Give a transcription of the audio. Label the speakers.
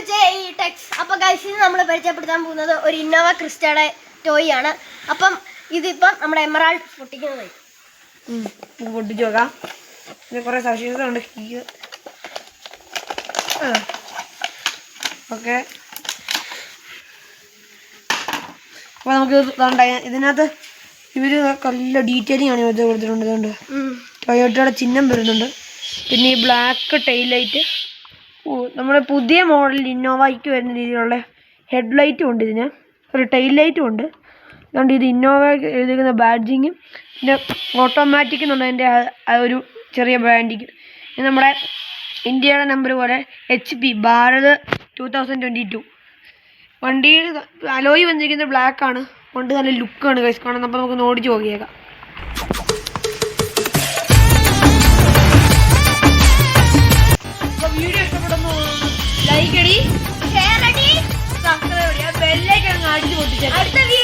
Speaker 1: പിടിച്ച ഈ ടെക്സ്. അപ്പൊ ഗൈസ് ഇത് നമ്മൾ പരിചയപ്പെടുത്താൻ പോകുന്നത് ഒരു ഇന്നോവ ക്രിസ്റ്റയുടെ ടോയ് ആണ്. അപ്പം ഇതിപ്പം നമ്മുടെ എമറാൾഡ് പൊട്ടിക്കുന്നത്
Speaker 2: പൊട്ടിച്ചു നോക്കാം. ഇത് കുറെ സവിശേഷത ഉണ്ട്. ഓക്കെ, അപ്പോൾ നമുക്ക് ഇതിനകത്ത് ഇവർ നല്ല ഡീറ്റെയിലിംഗ് ആണ് ഇത് കൊടുത്തിട്ടുണ്ട്. ഇതുകൊണ്ട് ടൊയോട്ടയുടെ ചിഹ്നം വരുന്നുണ്ട്. പിന്നെ ഈ ബ്ലാക്ക് ടെയിൽ ലൈറ്റ്, നമ്മുടെ പുതിയ മോഡൽ ഇന്നോവയ്ക്ക് വരുന്ന രീതിയിലുള്ള ഹെഡ് ലൈറ്റും ഉണ്ട്. ഇതിന് ഒരു ടെയിൽ ലൈറ്റും ഉണ്ട്. അതുകൊണ്ട് ഇത് ഇന്നോവ എഴുതിയിരിക്കുന്ന ബാഡ്ജിങ്ങും പിന്നെ ഓട്ടോമാറ്റിക് എന്നുണ്ട് അതിൻ്റെ ഒരു ചെറിയ ബ്രാൻഡിങ്. ഇത് നമ്മുടെ ഇന്ത്യയുടെ നമ്പർ പോലെ HP ഭാരത് 2022. വണ്ടിയിൽ അലോയി വന്നിരിക്കുന്നത് ബ്ലാക്ക് ആണ്. കൊണ്ട് നല്ല ലുക്കാണ് ഗൈസ് കാണുന്നത്. അപ്പോൾ നമുക്ക് ഓടിച്ച് നോക്കിയേക്കാം. അപ്പോൾ വീഡിയോ ഇഷ്ടപ്പെടുന്നു ലൈക്ക് അടി, ഷെയർ അടി, സബ്സ്ക്രൈബ് അടി, ബെല്ലൈക്കൺ അടിച്ച് പൊട്ടിച്ചേക്കാം.